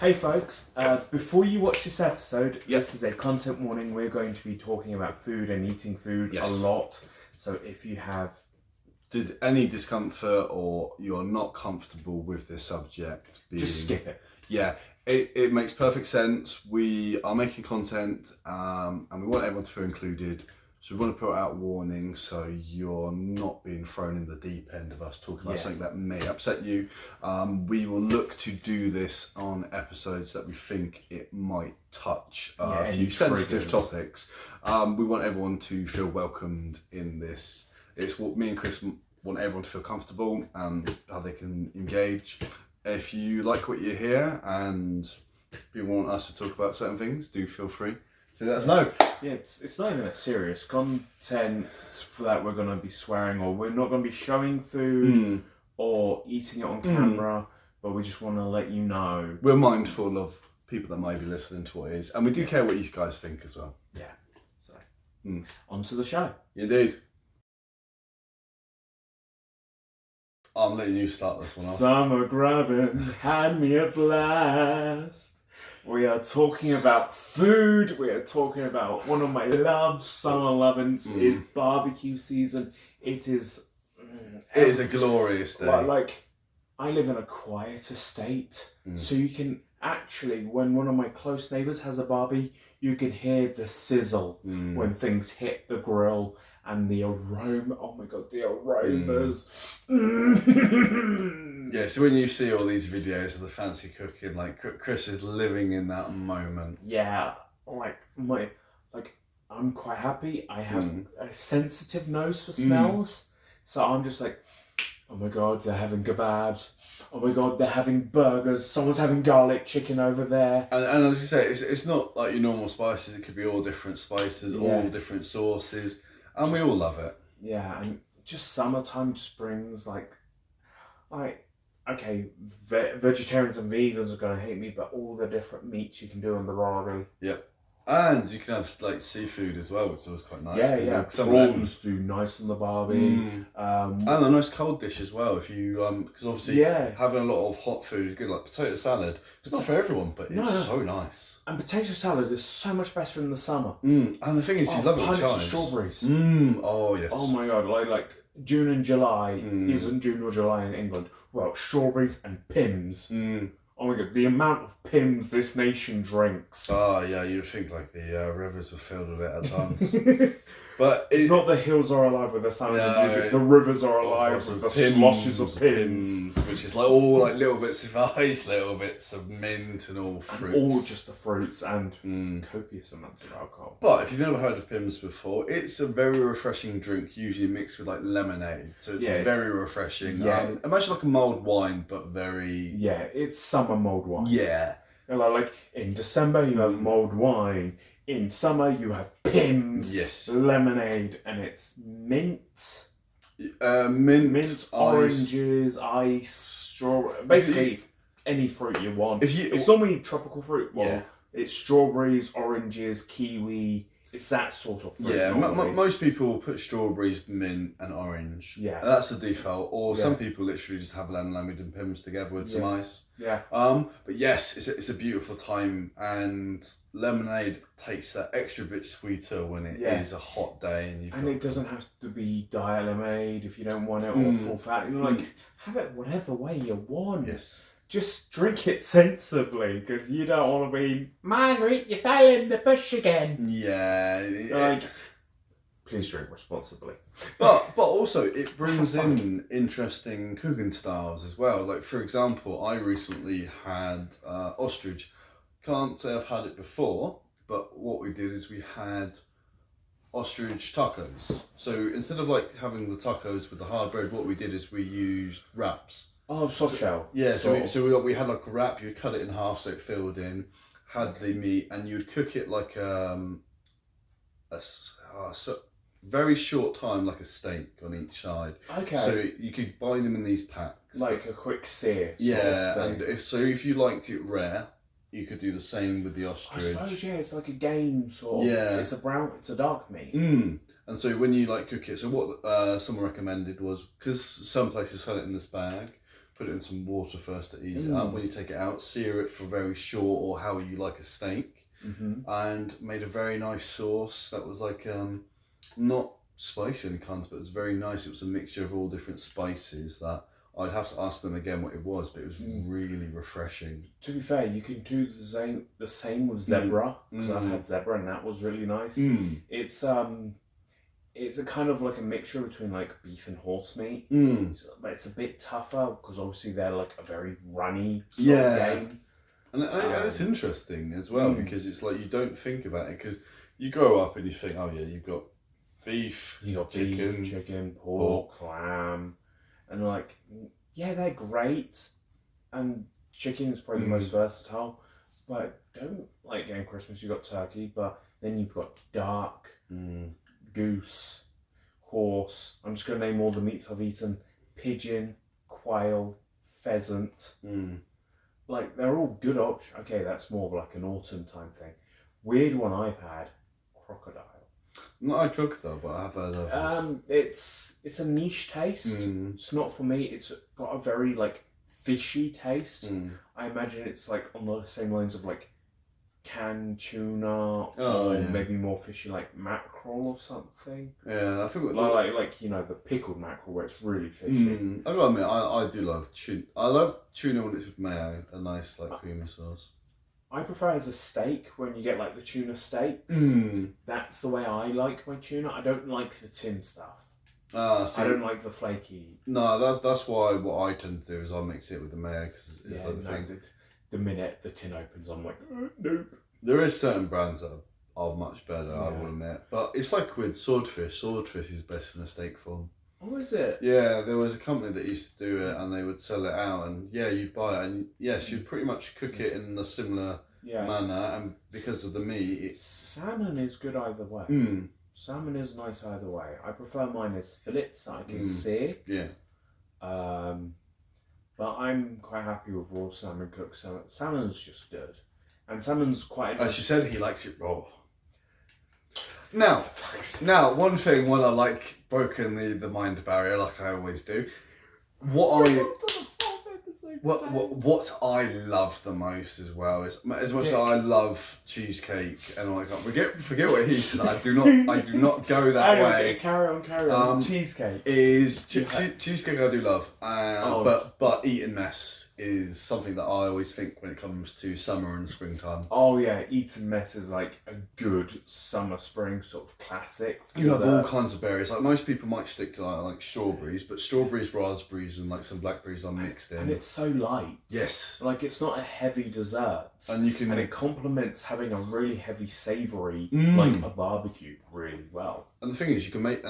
Hey folks, before you watch this episode, this is a content warning. We're going to be talking about food and eating food a lot. So if you have any discomfort or you're not comfortable with this subject, just skip it. Yeah, it makes perfect sense. We are making content and we want everyone to feel included. So we want to put out warnings so you're not being thrown in the deep end of us talking about something that may upset you. We will look to do this on episodes that we think it might touch a few sensitive topics. We want everyone to feel welcomed in this. It's what me and Chris want everyone to feel comfortable and how they can engage. If you like what you hear and you want us to talk about certain things, do feel free to let us know. Yeah, it's not even a serious content for that we're going to be swearing, or we're not going to be showing food or eating it on camera, but we just want to let you know. We're mindful of people that might be listening to what it is, and we do care what you guys think as well. Yeah, so on to the show. Indeed. I'm letting you start this one off. Summer Grubbin had me a blast. We are talking about food. We are talking about one of my loves, summer lovins, is barbecue season. It is a glorious day. Like, I live in a quiet estate, so you can actually, when one of my close neighbours has a barbie, you can hear the sizzle when things hit the grill. And the aroma, oh my god, the aromas. Yeah, so when you see all these videos of the fancy cooking, like Chris is living in that moment. Yeah, I'm quite happy. I have a sensitive nose for smells. So I'm just like, oh my god, they're having kebabs. Oh my god, they're having burgers. Someone's having garlic chicken over there. And as you say, it's not like your normal spices. It could be all different spices, all different sauces. And we all love it. Yeah, and just summertime just brings okay, vegetarians and vegans are going to hate me, but all the different meats you can do on the barbie. Yep. And you can have like seafood as well, which is always quite nice. Yeah. Like, prawns do nice on the barbie. And a nice cold dish as well. If you because obviously having a lot of hot food is good, like potato salad. It's not for everyone, but it's so nice. And potato salad is so much better in the summer. And the thing is, you love it with chives. Strawberries. Oh yes. Oh my god! Like June and July isn't June or July in England. Well, strawberries and Pims. Oh my god, the amount of Pims this nation drinks. Oh yeah, you'd think like the rivers were filled with it at times. But it's not the hills are alive with the sound of music, the rivers are alive with the sloshes of Pims. Which is like all like little bits of ice, little bits of mint and all fruits. And all just the fruits and copious amounts of alcohol. But if you've never heard of Pims before, it's a very refreshing drink, usually mixed with like lemonade. So it's very refreshing. Yeah. Imagine like a mulled wine, but very... Yeah, it's summer mulled wine. Yeah. Like in December you have mulled wine. In summer you have Pims, lemonade, and it's mint. Mint, oranges, ice, strawberry. Basically, any fruit you want. It's normally tropical fruit. Well, it's strawberries, oranges, kiwi. It's that sort of fruit. Yeah, most people put strawberries, mint, and orange. Yeah, that's the default. Or some people literally just have lemonade and Pims together with some ice. Yeah. But yes, it's a beautiful time, and lemonade tastes that extra bit sweeter when it is a hot day, and it doesn't have to be diet lemonade if you don't want it or full fat. You're like, have it whatever way you want. Yes. Just drink it sensibly, because you don't want to be, Margaret, you fell in the bush again. Yeah. Please drink responsibly. But also, it brings in interesting cooking styles as well. Like, for example, I recently had Ostrich. Can't say I've had it before, but what we did is we had Ostrich tacos. So instead of like having the tacos with the hard bread, what we did is we used wraps. Oh, soft shell. Yeah, so we had like a wrap. You would cut it in half so it filled in, had the meat, and you would cook it like very short time, like a steak on each side. Okay. So you could buy them in these packs, like a quick sear. And if you liked it rare, you could do the same with the ostrich. I suppose it's like a game sort of. Yeah. It's a dark meat. And so when you like cook it, so what someone recommended was, because some places sell it in this bag, put it in some water first to ease it up. When you take it out, sear it for very short or how you like a steak, and made a very nice sauce that was like not spicy any kinds, but it was very nice. It was a mixture of all different spices that I'd have to ask them again what it was, but it was really refreshing. To be fair, you can do the same with zebra, because I've had zebra and that was really nice. It's a kind of like a mixture between like beef and horse meat, but it's a bit tougher because obviously they're like a very runny sort of game. And it's interesting as well because it's like you don't think about it because you grow up and you think, oh yeah, you've got beef, chicken, pork, lamb, and like, yeah, they're great, and chicken is probably the most versatile, but don't like getting Christmas, you've got turkey, but then you've got duck, goose, horse, I'm just going to name all the meats I've eaten, pigeon, quail, pheasant, like they're all good options. Okay, that's more of like an autumn time thing. Weird one I've had, crocodile. Not a crocodile, but I have heard of this. It's a niche taste. It's not for me. It's got a very like fishy taste. I imagine it's like on the same lines of like canned tuna, or maybe more fishy like mackerel or something. Yeah, I think like you know the pickled mackerel where it's really fishy. I gotta admit, I do love tuna. I love tuna when it's with mayo, a nice like creamy sauce. I prefer as a steak when you get like the tuna steaks. That's the way I like my tuna. I don't like the tin stuff. I don't like the flaky. No, that's why what I tend to do is I mix it with the mayo because it's like the thing. The minute the tin opens, I'm like, nope. There is certain brands that are much better, I will admit. But it's like with swordfish. Swordfish is best in a steak form. Oh, is it? Yeah, there was a company that used to do it and they would sell it out and you'd buy it and yes, you'd pretty much cook it in a similar manner and because of the meat. Salmon is good either way. Salmon is nice either way. I prefer mine as fillets that I can sear. Yeah. But I'm quite happy with raw salmon, cooked salmon. Salmon's just good. And salmon's quite... As you said, he likes it raw. Now, one thing when I like broken the mind barrier like I always do, what I love the most as well is as much as I love cheesecake and I can't forget what he said. I do not go that way. Carry on. Cheesecake is cheesecake I do love, but eat and mess is something that I always think when it comes to summer and springtime. Oh yeah, eat and mess is like a good summer spring sort of classic. You have all kinds of berries. Like most people might stick to like strawberries, but strawberries, raspberries, and like some blackberries are mixed in. And it's so light. Yes. Like it's not a heavy dessert. And it complements having a really heavy savoury like a barbecue really well. And the thing is you can make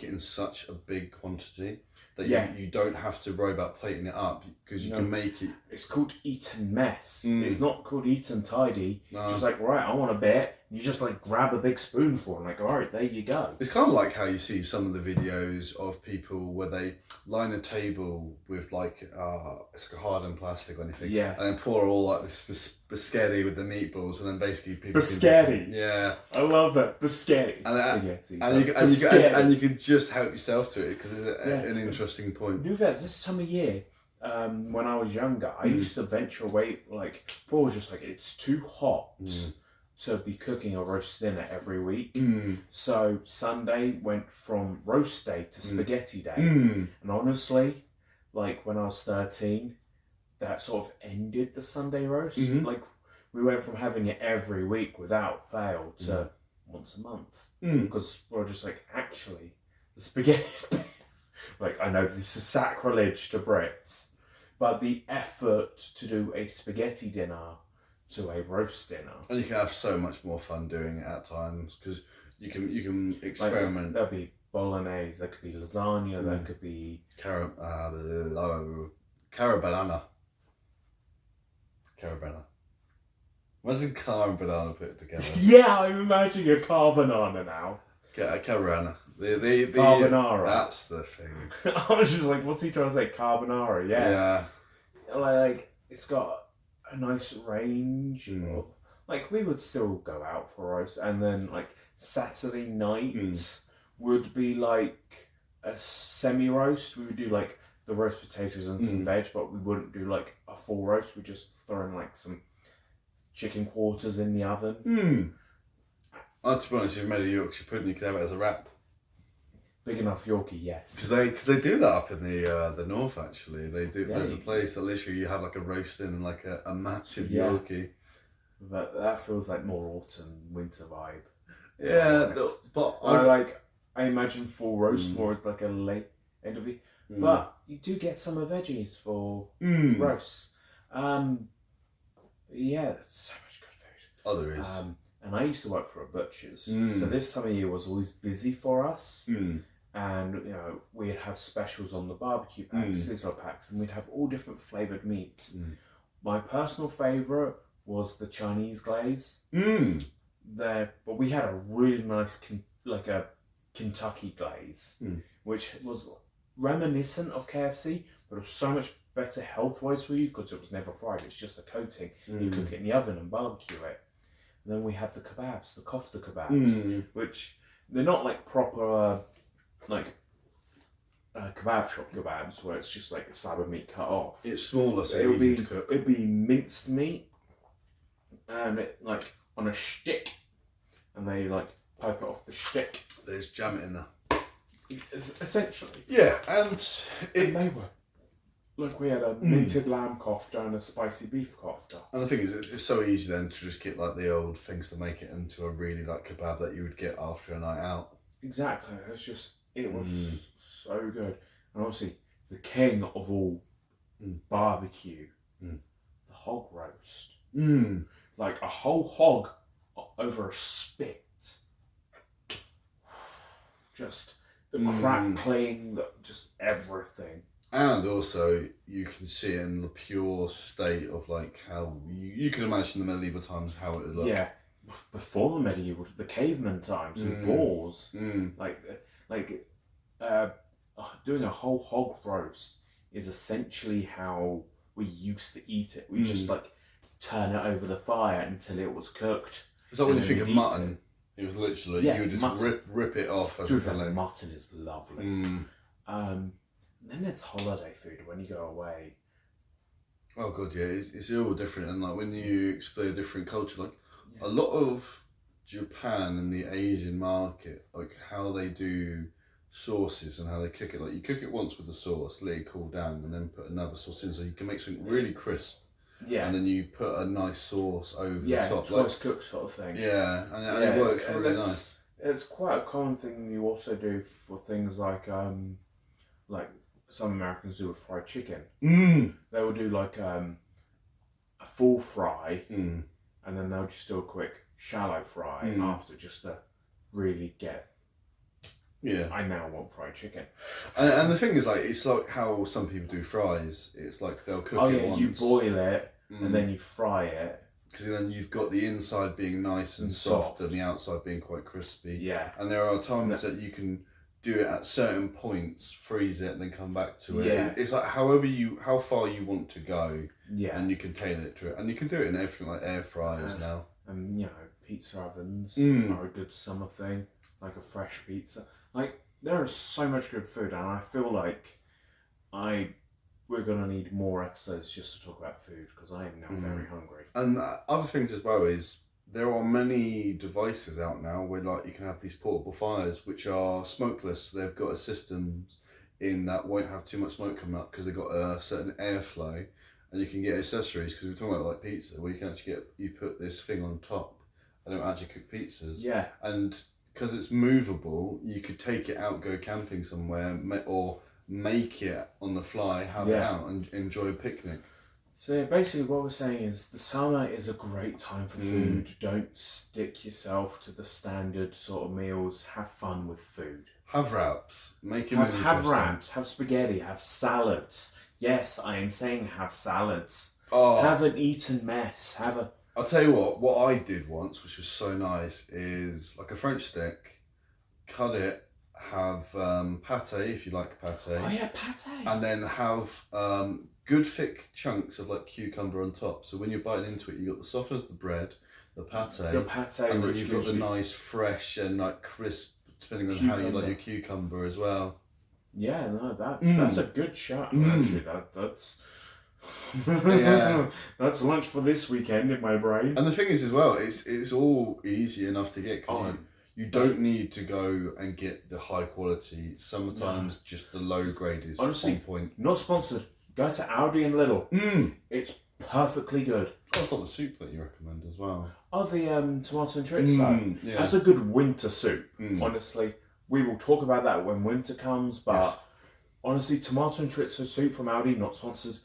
it in such a big quantity that you don't have to worry about plating it up because you can make it. It's called eat and mess. It's not called eat and tidy. No. Just like, right, I want a bit. You just like grab a big spoonful and like, all right, there you go. It's kind of like how you see some of the videos of people where they line a table with like it's like a hardened plastic or anything, and then pour all like this biscotti with the meatballs, and then basically people biscotti. I love that biscotti. Spaghetti. And you can just help yourself to it because it's an interesting point. This time of year. When I was younger, I used to venture away. Like Paul was just like, it's too hot to be cooking a roast dinner every week. So Sunday went from roast day to spaghetti day. And honestly, like when I was 13, that sort of ended the Sunday roast. Like we went from having it every week without fail to once a month. Because we were just like, actually, the spaghetti's like, I know this is sacrilege to Brits, but the effort to do a spaghetti dinner to a roast dinner. And you can have so much more fun doing it at times because you can experiment. Like, there'll be bolognese, there could be lasagna, there could be... Carabana. Imagine car and banana put together. Yeah, I'm imagining a car banana now. Carabana. The carbonara. That's the thing. I was just like, what's he trying to say? Carbonara, yeah. Like it's got a nice range of, like we would still go out for roast, and then like Saturday night would be like a semi roast. We would do like the roast potatoes and some veg, but we wouldn't do like a full roast. We just throw in like some chicken quarters in the oven. To be honest, if you made a Yorkshire pudding, you could have it as a wrap. Big enough Yorkie, yes. Because they do that up in the north, actually. They do. Yeah, there's a place that literally you have like a roasting and like a massive Yorkie. But that feels like more autumn, winter vibe. Yeah, but I imagine full roast more as like a late end of it. But you do get summer veggies for roasts. Yeah, there's so much good food. Oh, there is. And I used to work for a butcher's, so this time of year was always busy for us. And you know, we'd have specials on the barbecue packs, sizzler packs, and we'd have all different flavoured meats. My personal favourite was the Chinese glaze. But we had a really nice, like a Kentucky glaze, which was reminiscent of KFC, but it was so much better health-wise for you because it was never fried. It's just a coating. You cook it in the oven and barbecue it. And then we have the kebabs, the kofta kebabs, which they're not like proper kebab shop kebabs where it's just like a slab of meat cut off. It's smaller, so easy to cook. It'd be minced meat and it like on a stick, and they like pipe it off the stick. There's jam it in there. Essentially. Yeah, and they were. Like we had a minted lamb kofta and a spicy beef kofta. And the thing is, it's so easy then to just get like the old things to make it into a really like kebab that you would get after a night out. Exactly. It was so good. And obviously, the king of all barbecue, the hog roast. Like a whole hog over a spit. Just the crackling, just everything. And also, you can see in the pure state of like how you can imagine the medieval times how it would look. Yeah, before the medieval, the caveman times with boars, doing a whole hog roast is essentially how we used to eat it. We just like turn it over the fire until it was cooked. It's like when you think of mutton, it was literally you would just rip it off as a fillet. Mutton is lovely. Then there's holiday food when you go away. Oh god, yeah, it's all different, and like when you explore a different culture, like a lot of Japan and the Asian market, like how they do sauces and how they cook it. Like you cook it once with the sauce, let it cool down, and then put another sauce in, so you can make something really crisp. Yeah. And then you put a nice sauce over the top. Yeah, twice cooked sort of thing. Yeah, and it works really nice. It's quite a common thing you also do for things like some Americans do with fried chicken. They will do like a full fry, and then they'll just do a quick shallow fry after, just to really get. Yeah, I now want fried chicken. And the thing is, like, it's like how some people do fries. It's like they'll cook it once. You boil it and then you fry it. Because then you've got the inside being nice and soft and the outside being quite crispy. Yeah. And there are times that you can do it at certain points, freeze it, and then come back to it. Yeah. It's like how far you want to go. Yeah. And you can tailor it to it. And you can do it in everything, like air fryers now. And, you know, pizza ovens are a good summer thing, like a fresh pizza. Like, there is so much good food, and I feel like we're going to need more episodes just to talk about food, because I am now very hungry. And other things as well is, there are many devices out now where like you can have these portable fires which are smokeless. They've got a system in that won't have too much smoke coming up because they've got a certain airflow, and you can get accessories, because we're talking about like pizza, where you can actually you put this thing on top and it'll actually cook pizzas. Yeah. And because it's movable, you could take it out, go camping somewhere, or make it on the fly, have it out and enjoy a picnic. So basically what we're saying is the summer is a great time for food. Don't stick yourself to the standard sort of meals. Have fun with food. Have wraps. Have wraps. Have spaghetti. Have salads. Yes, I am saying have salads. Oh. Have an eaten mess. I'll tell you what I did once, which was so nice, is like a French stick, cut it, have pate, if you like pate. Oh yeah, pate. And then have good thick chunks of like cucumber on top. So when you're biting into it, you've got the softness of the bread, the pate, and then you've got the nice fresh and like crisp, depending on how you like your cucumber as well. Yeah, no, that's a good shout. Actually, that's that's lunch for this weekend in my brain. And the thing is, as well, it's all easy enough to get because you don't need to go and get the high quality. Sometimes just the low grade is on point. Not sponsored. Go to Aldi and Lidl. It's perfectly good. Oh, it's not the soup that you recommend as well. Oh, the tomato and treats soup. Yeah. That's a good winter soup. Honestly, we will talk about that when winter comes. But honestly, tomato and chorizo soup from Aldi, not sponsored,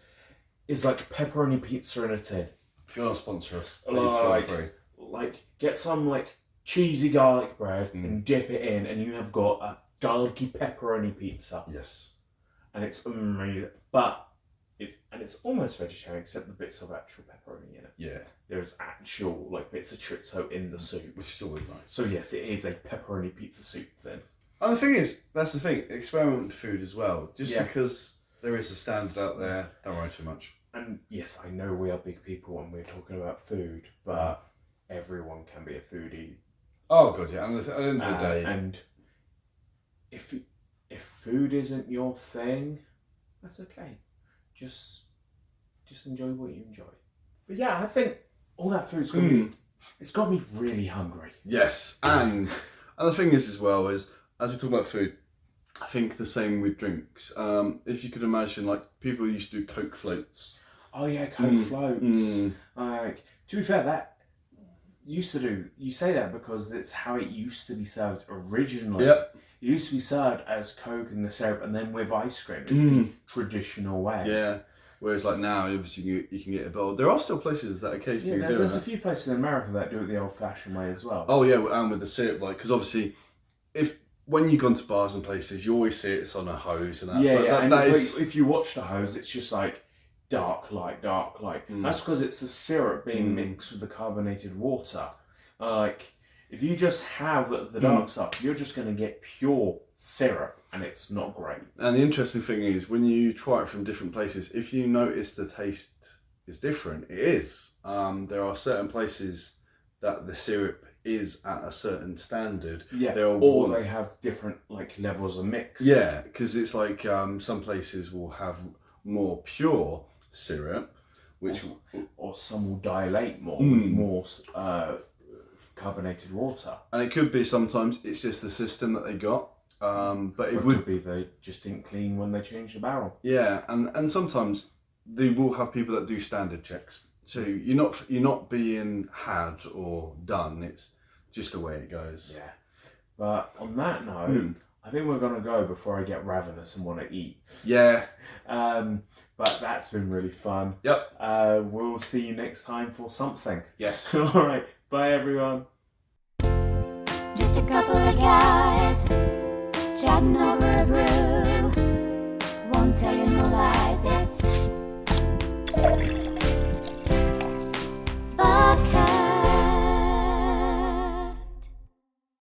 is like pepperoni pizza in a tin. If you're not sponsor us, please feel free. Like, get some like cheesy garlic bread and dip it in, and you have got a garlicky pepperoni pizza. Yes, and it's amazing. But it's almost vegetarian except the bits of actual pepperoni in it. Yeah, there's actual like bits of chorizo in the soup, which is always nice. So yes, it is a pepperoni pizza soup then. And the thing is, that's the thing. Experiment with food as well. Just because there is a standard out there, don't worry too much. And yes, I know we are big people and we're talking about food, but everyone can be a foodie. Oh god, yeah. And at the end of the day, and if food isn't your thing, that's okay. Just enjoy what you enjoy. But yeah, I think all that food's got me. It's got me really hungry. Yes, and the thing is as well is, as we talk about food, I think the same with drinks. If you could imagine, like people used to do Coke floats. Oh yeah, Coke floats. Like, to be fair, that used to do. You say that because it's how it used to be served originally. Yep. It used to be served as Coke and the syrup, and then with ice cream. It's the traditional way. Yeah. Whereas like now, obviously you can get a bowl. There are still places that occasionally do it. There's a few places in America that do it the old-fashioned way as well. Oh yeah, and with the syrup, like because obviously, when you've gone to bars and places, you always see it's on a hose and that. Yeah, if you watch the hose, it's just like dark light. That's because it's the syrup being mixed with the carbonated water. Like, if you just have the dark stuff, you're just going to get pure syrup, and it's not great. And the interesting thing is, when you try it from different places, if you notice the taste is different, it is. There are certain places that the syrup is at a certain standard. Yeah, or they have different like levels of mix. Yeah, because it's like some places will have more pure syrup, which or some will dilate more with more carbonated water. And it could be sometimes it's just the system that they got. But it could be they just didn't clean when they changed the barrel. Yeah, and sometimes they will have people that do standard checks. So you're not being had or done. It's just the way it goes. Yeah. But on that note, I think we're gonna go before I get ravenous and want to eat. Yeah. But that's been really fun. Yep. We'll see you next time for something. Yes. All right. Bye, everyone. Just a couple of guys chatting over a brew. Won't tell you no lies. It's